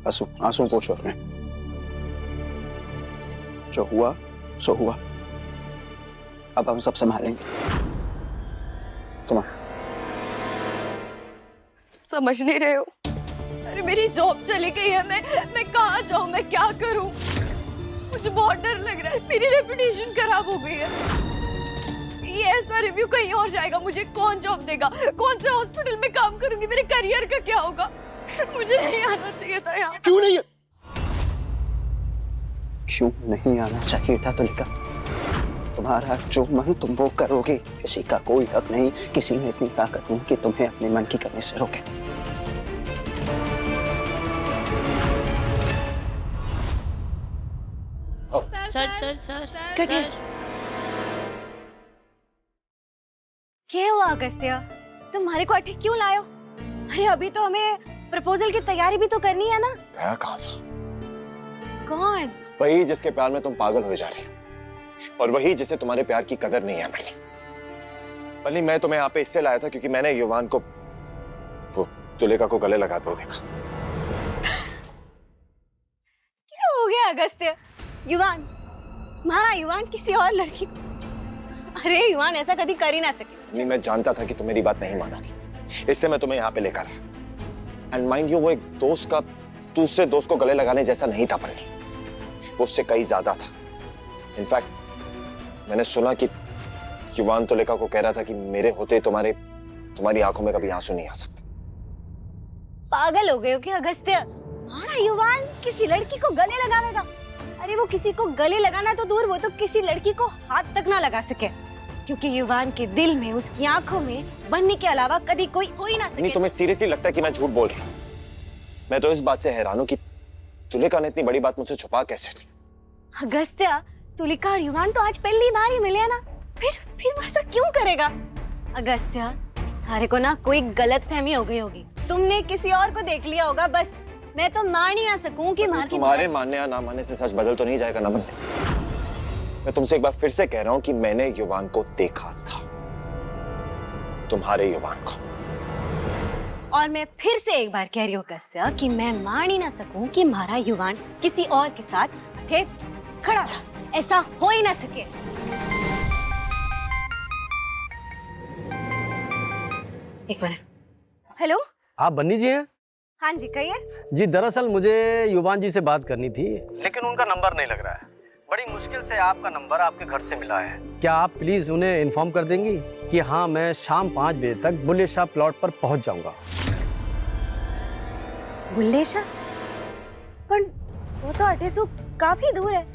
आंसू आंसू पोंछो अपने। जो हुआ सो हुआ, अब हम सब संभालेंगे। तुम समझ नहीं रहे हो। अरे मेरी जॉब चली गई है, मैं कहाँ जाऊँ, मैं क्या करूँ? मुझे बहुत डर लग रहा है, मेरी रेपुटेशन खराब हो गई है। ये ऐसा रिव्यू कहीं और जाएगा, मुझे कौन जॉब देगा? कौन से हॉस्पिटल में काम करूंगी? मेरे करियर का क्या होगा? मुझे नहीं आना चाहिए था यहाँ। क्यों नहीं आना चाहिए था तुलिका? तुम्हारा जो मन तुम वो करोगे, किसी का कोई हक नहीं, किसी में इतनी ताकत नहीं कि तुम्हें अपने मन की करने से रोके। सर क्या हुआ अगस्त्या? तुम्हारे को अठे क्यों लायो? अरे अभी तो हमें प्रपोजल की तैयारी भी तो करनी है ना। दया कहाँ से? कौन? वही जिसके प्यार में तुम पागल हो जा रही, और वही जिसे तुम्हारे प्यार की कदर नहीं है। पल्ली, मैं तुम्हें यहाँ पे इससे लाया था क्योंकि मैंने युवान को, वो तुलिका को गले लगाते हुए देखा। क्या हो गया अगस्त्य? युवान, हमारा युवान किसी और लड़की को? अरे युवान ऐसा कभी कर ही ना सके। नहीं, मैं जानता था कि तुम मेरी बात नहीं मानोगी, इससे मैं तुम्हें यहाँ पे लेकर आया। एंड माइंड यू, वो एक दोस्त का दूसरे दोस्त को गले लगाने जैसा नहीं था पल्ली, वो उससे कई ज्यादा था। इनफैक्ट मैंने सुना कि युवान तुलिका को कह रहा था कि मेरे होते तुम्हारी आंखों में कभी आंसू नहीं आ सकते। पागल हो गए हो क्या अगस्त्य? हमारा युवान किसी लड़की को गले लगावेगा? अरे वो किसी को गले लगाना तो दूर, वो तो किसी लड़की को हाथ तक ना लगा सके, क्योंकि युवान के दिल में, उसकी आंखों में बनने के अलावा कभी कोई हो ही ना सके। नहीं, तुम्हें सीरियसली लगता है कि मैं झूठ बोल रही हूँ? मैं तो इस बात से हैरान हूँ कि तुलिका ने इतनी बड़ी बात मुझसे छुपा कैसे ली। अगस्त्या, तुलिका और युवान तो आज पहली बार ही मिले ना, फिर वो ऐसा क्यों करेगा? अगस्त्या, थारे को ना कोई गलतफहमी हो गई होगी, तुमने किसी और को देख लिया होगा। बस मैं तो मान ही ना सकूं कि तुम्हारे मानने या ना मानने से सच बदल तो नहीं जाएगा ना बंदे। मैं तुमसे एक बार फिर से कह रहा हूं कि मैंने युवान को देखा था, तुम्हारे युवान को। और मैं फिर से एक बार कह रही हूँ अगस्त्या कि मैं मान ही ना सकूं कि हमारा युवान किसी और के साथ खड़ा था, ऐसा हो ही ना सके। एक मिनट। हेलो, आप बन्नी जी हैं? हाँ जी, कहिए। जी दरअसल मुझे युवान जी से बात करनी थी, लेकिन उनका नंबर नहीं लग रहा है। बड़ी मुश्किल से आपका नंबर आपके घर से मिला है। क्या आप प्लीज उन्हें इन्फॉर्म कर देंगी कि हाँ, मैं शाम 5 बजे तक बुल्ले शाह प्लॉट पर पहुंच जाऊंगा। बुल्ले शाह? पर वो तो अटे से काफी दूर है।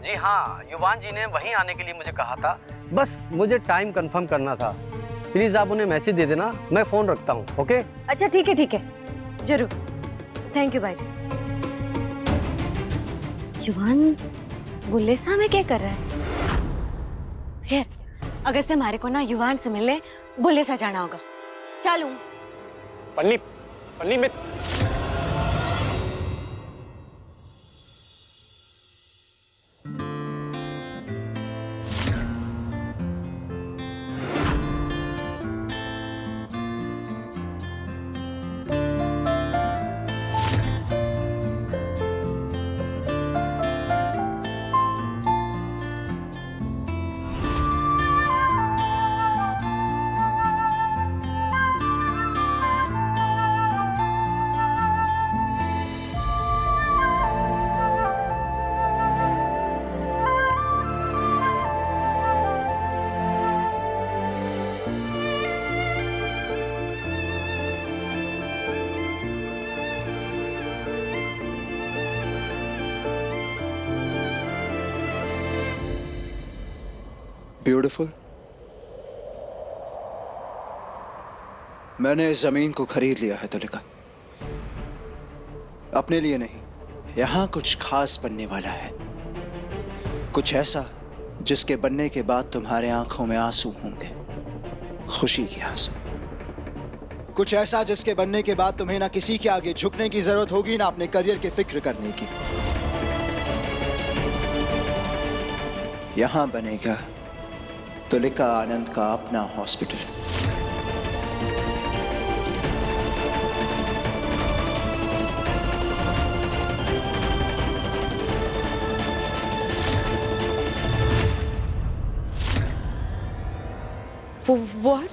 जी हाँ, युवान जी ने वहीं आने के लिए मुझे कहा था, बस मुझे टाइम कंफर्म करना था। प्लीज आप उन्हें मैसेज दे देना, मैं फोन रखता हूँ। ओके? अच्छा ठीक है, जरूर। थैंक यू भाई जी। युवान बुल्ले शाह में क्या कर रहा है? खैर, अगर से हमारे को ना युवान से मिलने बुल्ले शाह जाना होगा। चलूं? पन्नी में ब्यूटीफुल। मैंने इस जमीन को खरीद लिया है तुलिका, अपने लिए नहीं। यहां कुछ खास बनने वाला है, कुछ ऐसा जिसके बनने के बाद तुम्हारे आंखों में आंसू होंगे, खुशी के आंसू। कुछ ऐसा जिसके बनने के बाद तुम्हें ना किसी के आगे झुकने की जरूरत होगी, ना अपने करियर की फिक्र करने की। यहां बनेगा तुलिका आनंद का अपना हॉस्पिटल। What?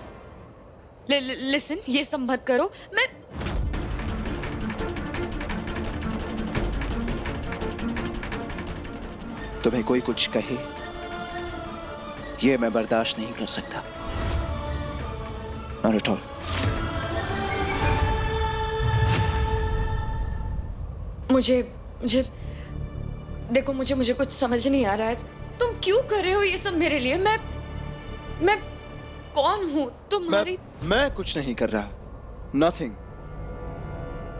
Listen, ये सब मत करो। मैं तुम्हें कोई कुछ कहे, ये मैं बर्दाश्त नहीं कर सकता। Not at all. मुझे देखो, मुझे कुछ समझ नहीं आ रहा है। तुम क्यों कर रहे हो ये सब मेरे लिए? मैं कौन हूँ तुम्हारी? मैं कुछ नहीं कर रहा। Nothing.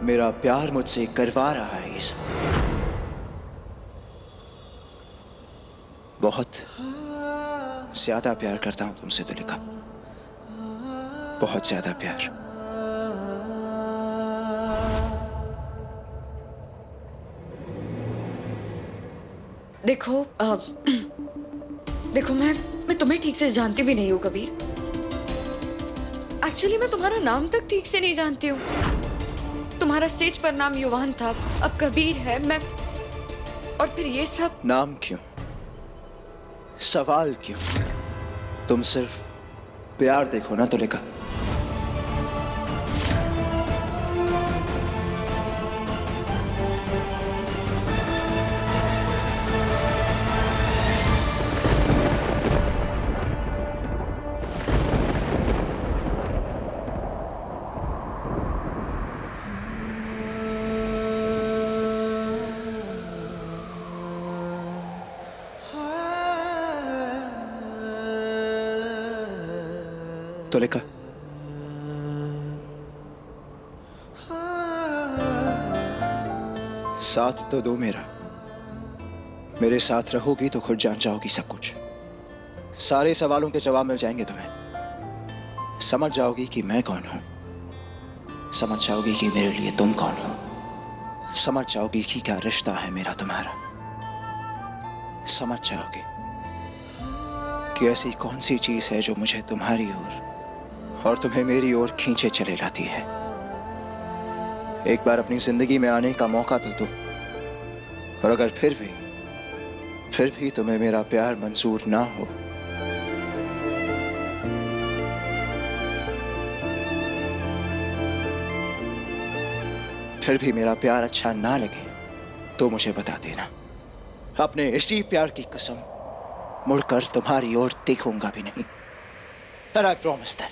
मेरा प्यार मुझसे करवा रहा है ये सब। बहुत ज्यादा प्यार करता हूं तुमसे तुलिका, बहुत ज्यादा प्यार। देखो देखो, मैं तुम्हें ठीक से जानती भी नहीं हूँ कबीर। एक्चुअली मैं तुम्हारा नाम तक ठीक से नहीं जानती हूँ। तुम्हारा सेज पर नाम युवान था, अब कबीर है। मैं और फिर ये सब। नाम क्यों, सवाल क्यों? तुम सिर्फ प्यार देखो ना तुलिका। तुलिका, साथ तो दो मेरा। मेरे साथ रहोगी तो खुद जान जाओगी सब कुछ। सारे सवालों के जवाब मिल जाएंगे तुम्हें। समझ जाओगी कि मैं कौन हूं, समझ जाओगी कि मेरे लिए तुम कौन हो, समझ जाओगी कि क्या रिश्ता है मेरा तुम्हारा। समझ जाओगी कि ऐसी कौन सी चीज है जो मुझे तुम्हारी ओर और तुम्हें मेरी ओर खींचे चले लाती है। एक बार अपनी जिंदगी में आने का मौका तो दो, और अगर फिर भी तुम्हें मेरा प्यार मंजूर ना हो, फिर भी मेरा प्यार अच्छा ना लगे तो मुझे बता देना। अपने इसी प्यार की कसम, मुड़कर तुम्हारी ओर देखूंगा भी नहीं। And I promise that.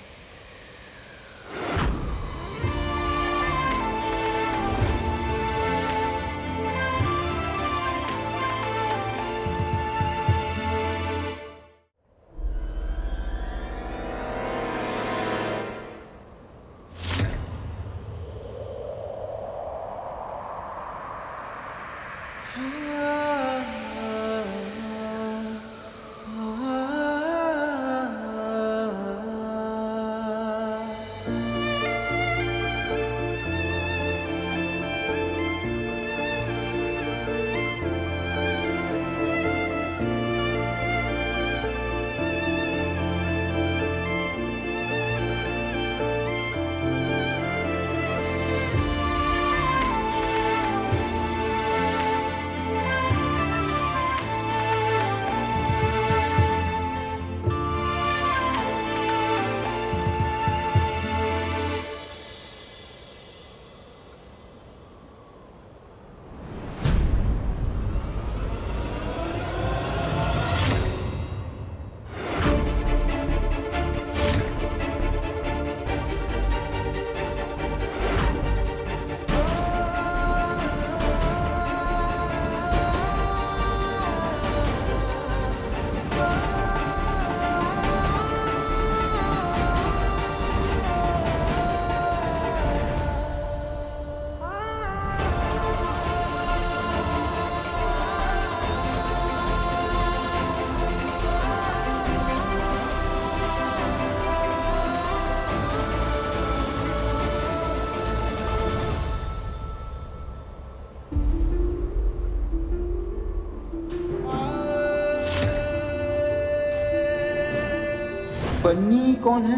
बन्नी कौन है?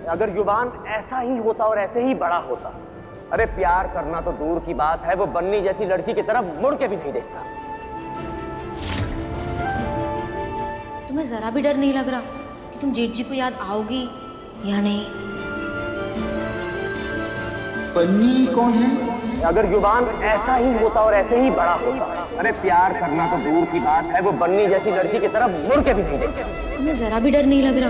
अगर युवान ऐसा ही होता और ऐसे ही बड़ा होता, अरे प्यार करना तो दूर की बात है, वो बन्नी जैसी लड़की की तरफ मुड़ के भी नहीं देखता। तुम्हें जरा भी डर नहीं लग रहा कि तुम जेठ जी को याद आओगी या नहीं। बन्नी कौन है? अगर युवान ऐसा ही होता और ऐसे ही बड़ा होता, अरे प्यार करना तो दूर की बात है, वो बन्नी जैसी लड़की की तरफ मुड़ के भी नहीं देखता। तुम्हें जरा भी डर नहीं लग रहा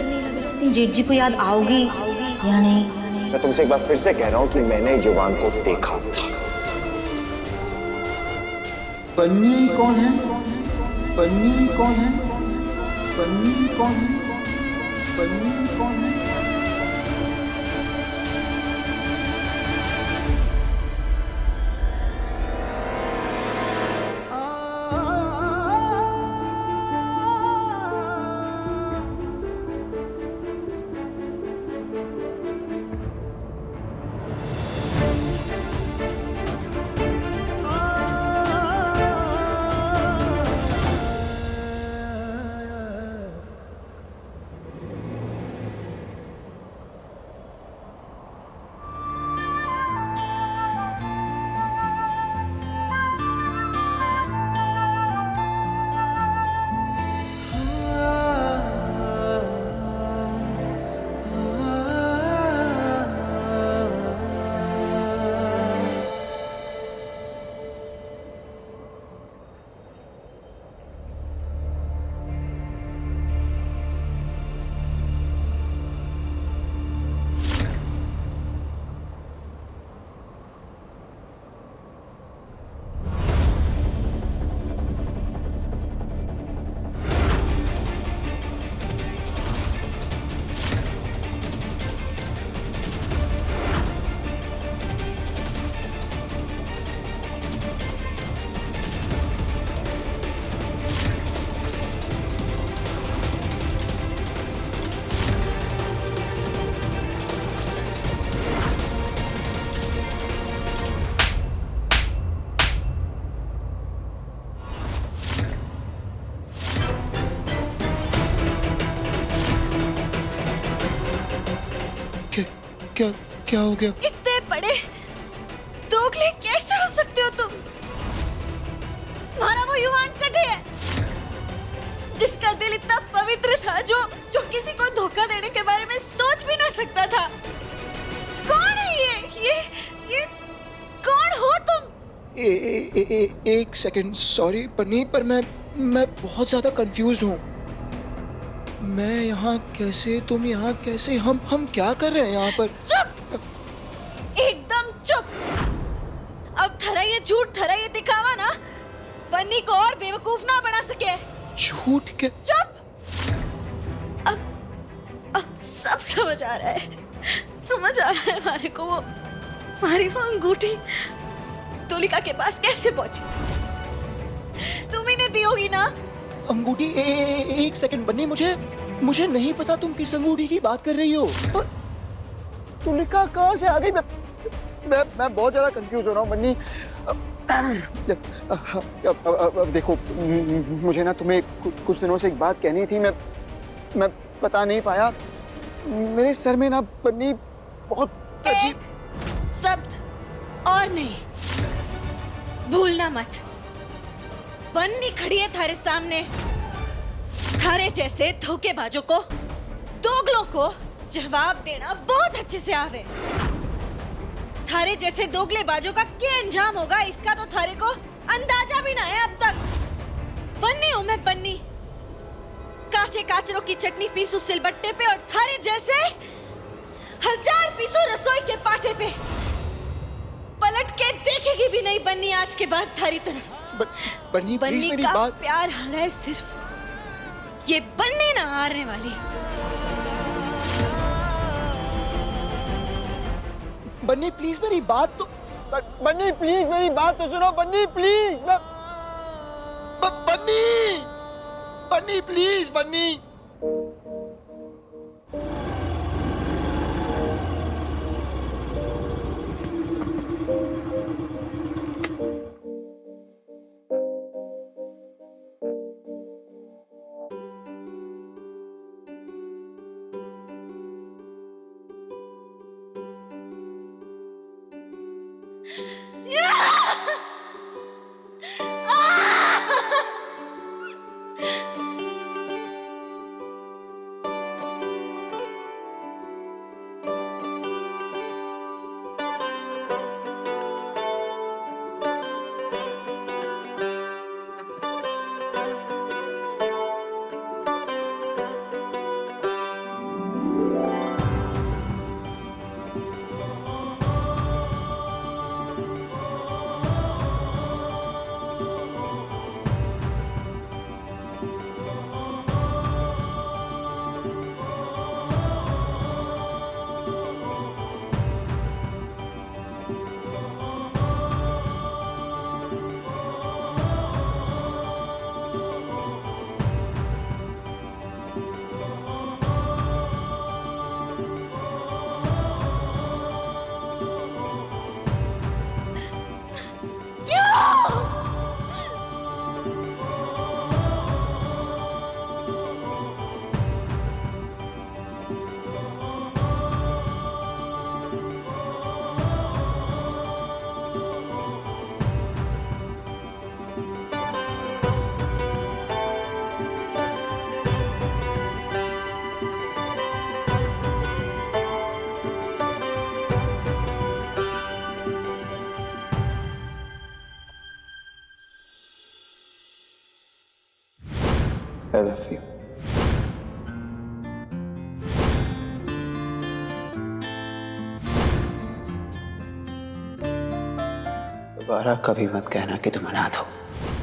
तुम जेठ जी को याद आओगी या नहीं। मैं तुमसे एक बार फिर से कह रहा हूँ कि मैंने युवान को देखा था। बन्नी कौन है? बन्नी कौन है? बन्नी कौन है? बन्नी कौन है? क्या क्या हो गया? इतने बड़े दोगले कैसे हो सकते हो तुम? तुम्हारा वो युवान कटे है जिसका दिल इतना पवित्र था, जो किसी को धोखा देने के बारे में सोच भी ना सकता था। कौन है ये कौन हो तुम? एक सेकंड, सॉरी बन्नी, पर मैं बहुत ज्यादा कंफ्यूज्ड हूँ। मैं यहाँ कैसे, तुम यहाँ कैसे, हम क्या कर रहे हैं यहाँ पर? चुप, एकदम चुप। अब थरा ये झूठ, थरा ये दिखावा ना बन्नी को और बेवकूफ ना बना सके। झूठ क्या? चुप। अब सब समझ आ रहा है, समझ आ रहा है हमारे को। वो हमारी वो अंगूठी तुलिका के पास कैसे पहुंची? तुम ही ने दी होगी ना अंगूठी? एक सेकंड बन्नी, मुझे नहीं पता तुम किस अंगूठी की बात कर रही हो। तुलिका कहाँ से आ गई? मैं बहुत ज्यादा कंफ्यूज हो रहा हूँ बन्नी। देखो, मुझे ना तुम्हें कुछ दिनों से एक बात कहनी थी, मैं बता नहीं पाया। मेरे सर में ना बन्नी बहुत एक शब्द और नहीं, भूलना मत। बन्नी खड़ी है थारे सामने। थारे जैसे धोखेबाजों को, दोगलों को जवाब देना बहुत अच्छे से आवे। थारे जैसे दोगलेबाजों का क्या अंजाम होगा इसका तो थारे को अंदाजा भी ना है अब तक। बन्नी हूं मैं, बन्नी। काचे काचरों की चटनी पीसू सिलबट्टे पे, और थारे जैसे 1000 पीसू रसोई के पाटे पे। पलट के देखेगी भी नहीं बन्नी आज के बाद थारी तरफ। बन्नी प्लीज मेरी का बात। प्यार हारा है सिर्फ, ये बन्नी ना हारने वाली। बन्नी प्लीज मेरी बात तो, बन्नी प्लीज मेरी बात तो सुनो। Bunny please, Bunny please, Bunny. Love you. दोबारा कभी मत कहना कि तुम अनाथ हो।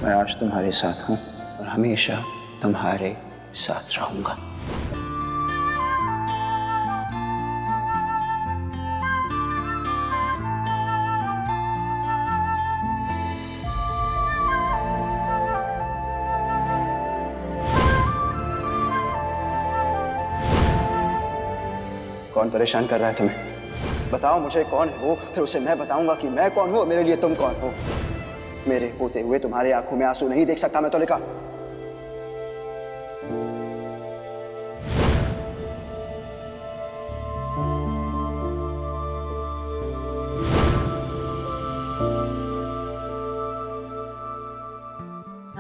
मैं आज तुम्हारे साथ हूं और हमेशा तुम्हारे साथ रहूंगा। कौन परेशान कर रहा है तुम्हें? बताओ मुझे कौन है वो, फिर उसे मैं बताऊंगा कि मैं कौन हूं और मेरे लिए तुम कौन हो। मेरे होते हुए तुम्हारी आंखों में आंसू नहीं देख सकता मैं तुलिका।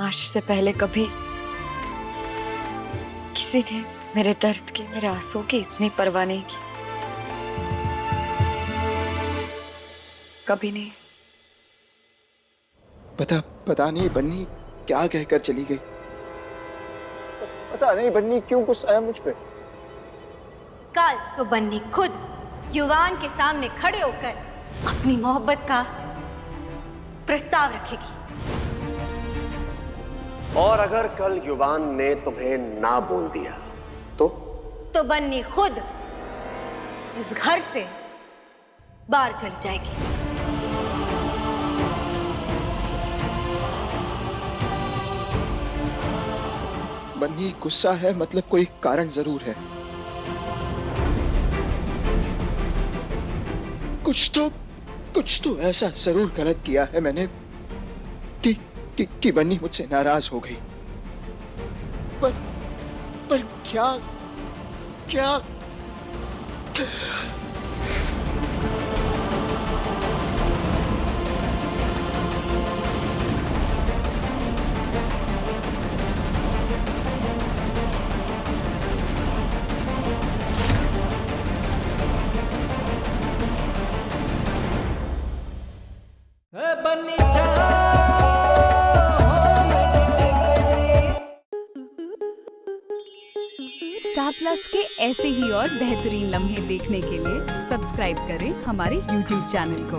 आज से पहले कभी किसी ने मेरे दर्द की, मेरे आंसू की इतनी परवाह नहीं की। कभी नहीं। पता नहीं बन्नी क्या कहकर चली गई। पता नहीं बन्नी क्यों गुस्साया मुझ पे। कल तो बन्नी खुद युवान के सामने खड़े होकर अपनी मोहब्बत का प्रस्ताव रखेगी। और अगर कल युवान ने तुम्हें ना बोल दिया तो बन्नी खुद इस घर से बाहर चली जाएगी। बन्नी गुस्सा है मतलब कोई कारण जरूर है। कुछ तो ऐसा जरूर गलत किया है मैंने कि बन्नी मुझसे नाराज हो गई। पर क्या स्टार प्लस के ऐसे ही और बेहतरीन लम्हे देखने के लिए सब्सक्राइब करें हमारे YouTube चैनल को।